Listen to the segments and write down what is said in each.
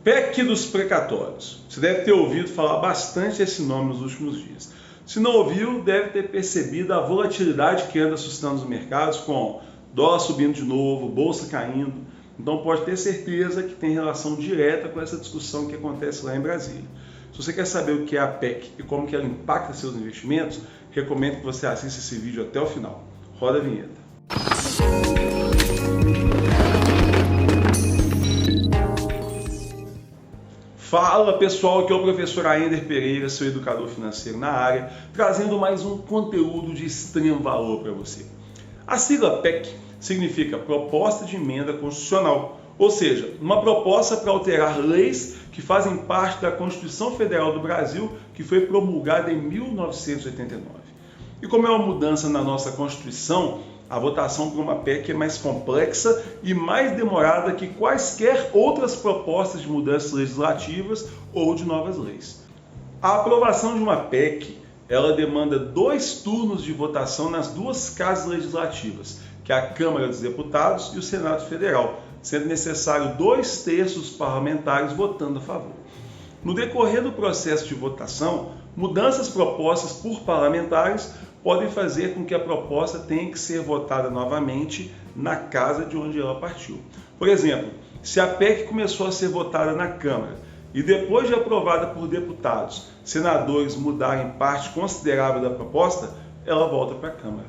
PEC dos precatórios. Você deve ter ouvido falar bastante esse nome nos últimos dias. Se não ouviu, deve ter percebido a volatilidade que anda assustando os mercados, com dólar subindo de novo, bolsa caindo. Então pode ter certeza que tem relação direta com essa discussão que acontece lá em Brasília. Se você quer saber o que é a PEC e como que ela impacta seus investimentos, recomendo que você assista esse vídeo até o final. Roda a vinheta. Fala pessoal, aqui é o professor Aender Pereira, seu educador financeiro na área, trazendo mais um conteúdo de extremo valor para você. A sigla PEC significa Proposta de Emenda Constitucional, ou seja, uma proposta para alterar leis que fazem parte da Constituição Federal do Brasil, que foi promulgada em 1989. E como é uma mudança na nossa Constituição, a votação por uma PEC é mais complexa e mais demorada que quaisquer outras propostas de mudanças legislativas ou de novas leis. A aprovação de uma PEC, ela demanda 2 turnos de votação nas 2 casas legislativas, que é a Câmara dos Deputados e o Senado Federal, sendo necessário 2/3 dos parlamentares votando a favor. No decorrer do processo de votação, mudanças propostas por parlamentares podem fazer com que a proposta tenha que ser votada novamente na casa de onde ela partiu. Por exemplo, se a PEC começou a ser votada na Câmara e depois de aprovada por deputados, senadores mudarem parte considerável da proposta, ela volta para a Câmara.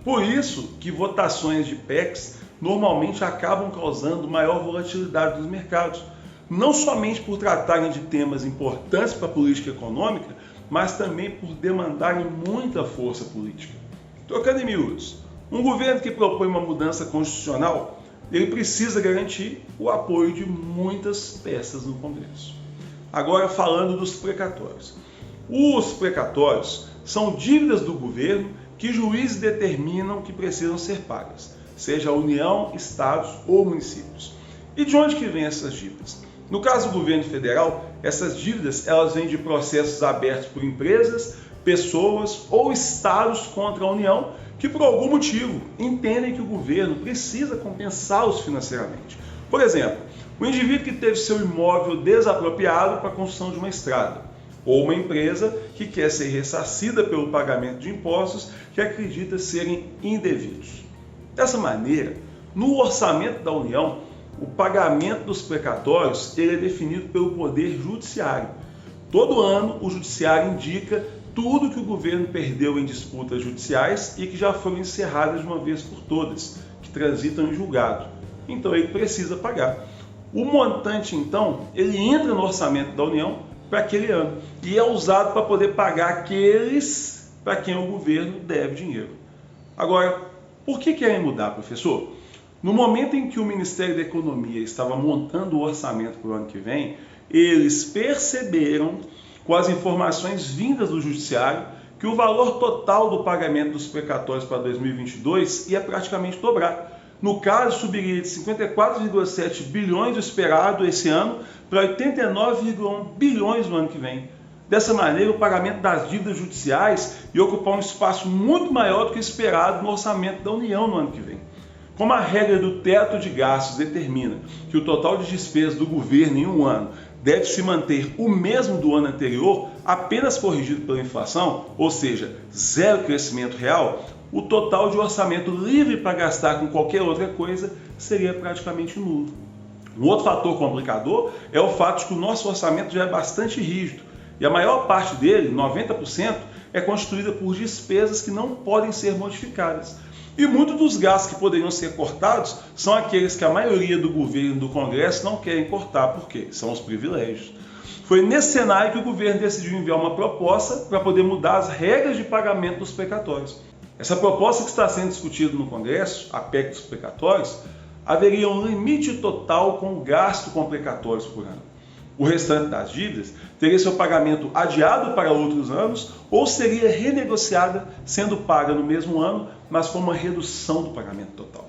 Por isso que votações de PECs normalmente acabam causando maior volatilidade dos mercados, não somente por tratarem de temas importantes para a política econômica, mas também por demandarem muita força política. Trocando em miúdos, um governo que propõe uma mudança constitucional, ele precisa garantir o apoio de muitas peças no Congresso. Agora falando dos precatórios. Os precatórios são dívidas do governo que juízes determinam que precisam ser pagas, seja a União, Estados ou municípios. E de onde que vêm essas dívidas? No caso do governo federal, essas dívidas elas vêm de processos abertos por empresas, pessoas ou estados contra a União que por algum motivo entendem que o governo precisa compensá-los financeiramente. Por exemplo, o indivíduo que teve seu imóvel desapropriado para a construção de uma estrada, ou uma empresa que quer ser ressarcida pelo pagamento de impostos que acredita serem indevidos. Dessa maneira, no orçamento da União, o pagamento dos precatórios ele é definido pelo Poder Judiciário. Todo ano, o Judiciário indica tudo que o governo perdeu em disputas judiciais e que já foram encerradas de uma vez por todas, que transitam em julgado. Então, ele precisa pagar. O montante, então, ele entra no orçamento da União para aquele ano e é usado para poder pagar aqueles para quem o governo deve dinheiro. Agora, por que querem mudar, professor? No momento em que o Ministério da Economia estava montando o orçamento para o ano que vem, eles perceberam, com as informações vindas do Judiciário, que o valor total do pagamento dos precatórios para 2022 ia praticamente dobrar. No caso, subiria de 54,7 bilhões do esperado esse ano para 89,1 bilhões no ano que vem. Dessa maneira, o pagamento das dívidas judiciais ia ocupar um espaço muito maior do que esperado no orçamento da União no ano que vem. Como a regra do teto de gastos determina que o total de despesas do governo em um ano deve se manter o mesmo do ano anterior, apenas corrigido pela inflação, ou seja, zero crescimento real, o total de orçamento livre para gastar com qualquer outra coisa seria praticamente nulo. Um outro fator complicador é o fato de que o nosso orçamento já é bastante rígido e a maior parte dele, 90%, é constituída por despesas que não podem ser modificadas. E muitos dos gastos que poderiam ser cortados são aqueles que a maioria do governo e do Congresso não querem cortar, porque são os privilégios. Foi nesse cenário que o governo decidiu enviar uma proposta para poder mudar as regras de pagamento dos precatórios. Essa proposta que está sendo discutida no Congresso, a PEC dos precatórios, haveria um limite total com o gasto com precatórios por ano. O restante das dívidas teria seu pagamento adiado para outros anos ou seria renegociada, sendo paga no mesmo ano, mas com uma redução do pagamento total.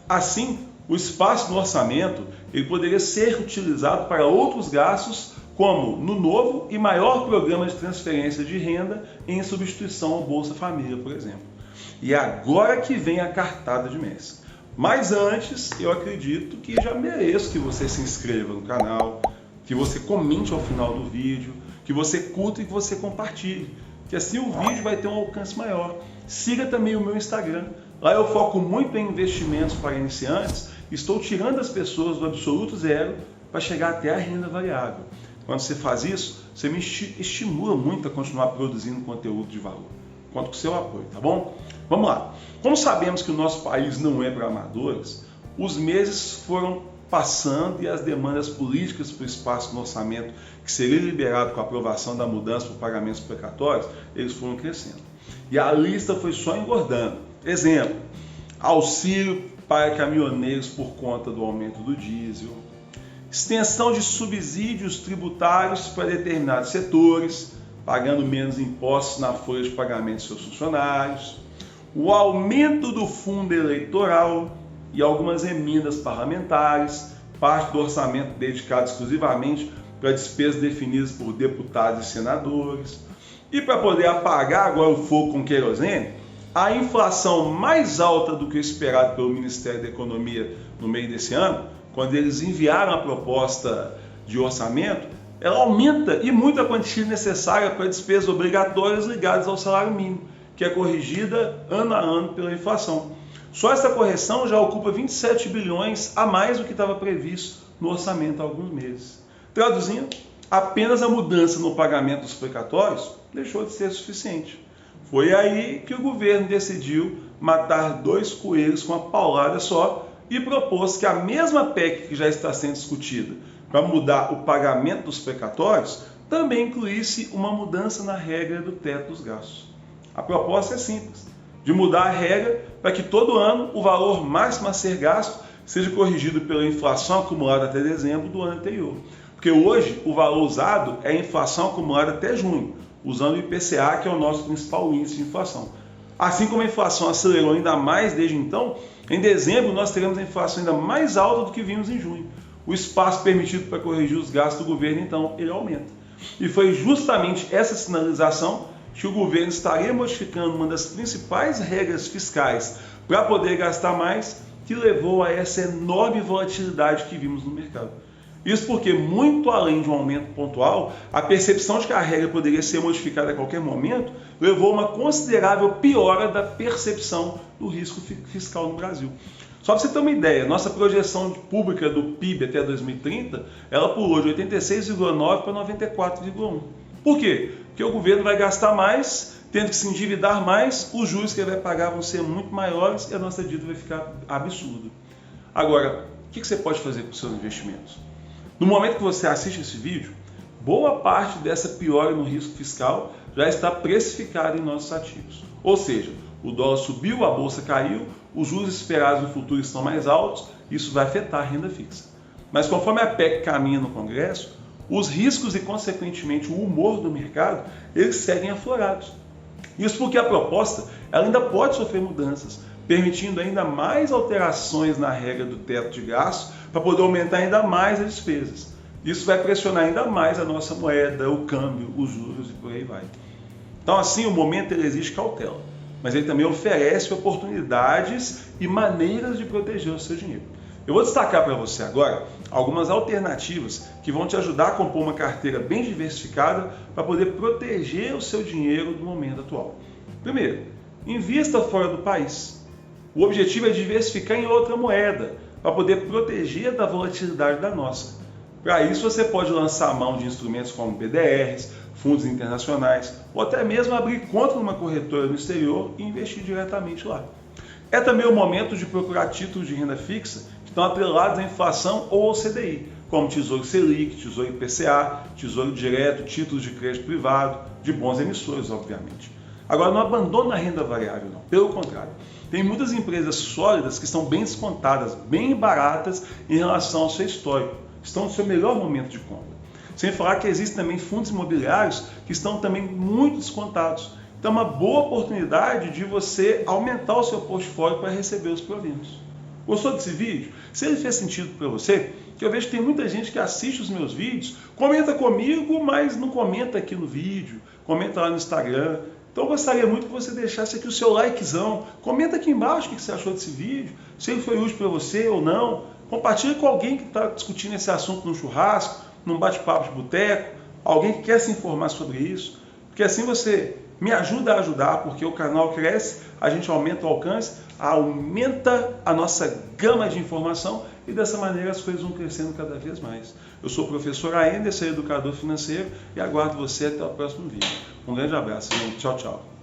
Assim, o espaço no orçamento ele poderia ser utilizado para outros gastos, como no novo e maior programa de transferência de renda em substituição ao Bolsa Família, por exemplo. E agora que vem a cartada de mês. Mas antes, eu acredito que já mereço que você se inscreva no canal, que você comente ao final do vídeo, que você curta e que você compartilhe, que assim o vídeo vai ter um alcance maior. Siga também o meu Instagram. Lá eu foco muito em investimentos para iniciantes. Estou tirando as pessoas do absoluto zero para chegar até a renda variável. Quando você faz isso, você me estimula muito a continuar produzindo conteúdo de valor. Conto com o seu apoio, tá bom? Vamos lá. Como sabemos que o nosso país não é para amadores, os meses foram passando e as demandas políticas para o espaço no orçamento que seria liberado com a aprovação da mudança por pagamentos precatórios, eles foram crescendo. E a lista foi só engordando. Exemplo, auxílio para caminhoneiros por conta do aumento do diesel, extensão de subsídios tributários para determinados setores, pagando menos impostos na folha de pagamento de seus funcionários, o aumento do fundo eleitoral e algumas emendas parlamentares, parte do orçamento dedicado exclusivamente para despesas definidas por deputados e senadores. E para poder apagar agora o fogo com querosene, a inflação mais alta do que o esperado pelo Ministério da Economia no meio desse ano, quando eles enviaram a proposta de orçamento, ela aumenta e muito a quantia necessária para despesas obrigatórias ligadas ao salário mínimo, que é corrigida ano a ano pela inflação. Só essa correção já ocupa 27 bilhões a mais do que estava previsto no orçamento há alguns meses. Traduzindo, apenas a mudança no pagamento dos precatórios deixou de ser suficiente. Foi aí que o governo decidiu matar dois coelhos com uma paulada só e propôs que a mesma PEC que já está sendo discutida para mudar o pagamento dos precatórios também incluísse uma mudança na regra do teto dos gastos. A proposta é simples, de mudar a regra para que todo ano o valor máximo a ser gasto seja corrigido pela inflação acumulada até dezembro do ano anterior. Porque hoje o valor usado é a inflação acumulada até junho, usando o IPCA, que é o nosso principal índice de inflação. Assim como a inflação acelerou ainda mais desde então, em dezembro nós teremos a inflação ainda mais alta do que vimos em junho. O espaço permitido para corrigir os gastos do governo, então, ele aumenta. E foi justamente essa sinalização que o governo estaria modificando uma das principais regras fiscais para poder gastar mais, que levou a essa enorme volatilidade que vimos no mercado. Isso porque, muito além de um aumento pontual, a percepção de que a regra poderia ser modificada a qualquer momento levou a uma considerável piora da percepção do risco fiscal no Brasil. Só para você ter uma ideia, nossa projeção pública do PIB até 2030, ela pulou de 86,9 para 94,1. Por quê? Porque o governo vai gastar mais, tendo que se endividar mais, os juros que ele vai pagar vão ser muito maiores e a nossa dívida vai ficar absurda. Agora, o que você pode fazer com os seus investimentos? No momento que você assiste esse vídeo, boa parte dessa piora no risco fiscal já está precificada em nossos ativos. Ou seja, o dólar subiu, a bolsa caiu, os juros esperados no futuro estão mais altos, isso vai afetar a renda fixa. Mas conforme a PEC caminha no Congresso, os riscos e, consequentemente, o humor do mercado, eles seguem aflorados. Isso porque a proposta ela ainda pode sofrer mudanças, permitindo ainda mais alterações na regra do teto de gastos para poder aumentar ainda mais as despesas. Isso vai pressionar ainda mais a nossa moeda, o câmbio, os juros e por aí vai. Então, assim, o momento ele exige cautela, mas ele também oferece oportunidades e maneiras de proteger o seu dinheiro. Eu vou destacar para você agora algumas alternativas que vão te ajudar a compor uma carteira bem diversificada para poder proteger o seu dinheiro no momento atual. Primeiro, invista fora do país. O objetivo é diversificar em outra moeda, para poder proteger da volatilidade da nossa. Para isso, você pode lançar a mão de instrumentos como BDRs, fundos internacionais, ou até mesmo abrir conta numa corretora no exterior e investir diretamente lá. É também o momento de procurar títulos de renda fixa que estão atrelados à inflação ou ao CDI, como Tesouro Selic, Tesouro IPCA, Tesouro Direto, títulos de crédito privado, de bons emissores, obviamente. Agora, não abandona a renda variável, não. Pelo contrário, tem muitas empresas sólidas que estão bem descontadas, bem baratas em relação ao seu histórico. Estão no seu melhor momento de compra. Sem falar que existem também fundos imobiliários que estão também muito descontados. Então, é uma boa oportunidade de você aumentar o seu portfólio para receber os proventos. Gostou desse vídeo? Se ele fez sentido para você, que eu vejo que tem muita gente que assiste os meus vídeos, comenta comigo, mas não comenta aqui no vídeo, comenta lá no Instagram. Então eu gostaria muito que você deixasse aqui o seu likezão, comenta aqui embaixo o que você achou desse vídeo, se ele foi útil para você ou não, compartilhe com alguém que está discutindo esse assunto no churrasco, num bate-papo de boteco, alguém que quer se informar sobre isso, porque assim você me ajuda a ajudar, porque o canal cresce, a gente aumenta o alcance, aumenta a nossa gama de informação e dessa maneira as coisas vão crescendo cada vez mais. Eu sou o professor Aender, sou educador financeiro e aguardo você até o próximo vídeo. Um grande abraço, gente. Tchau, tchau.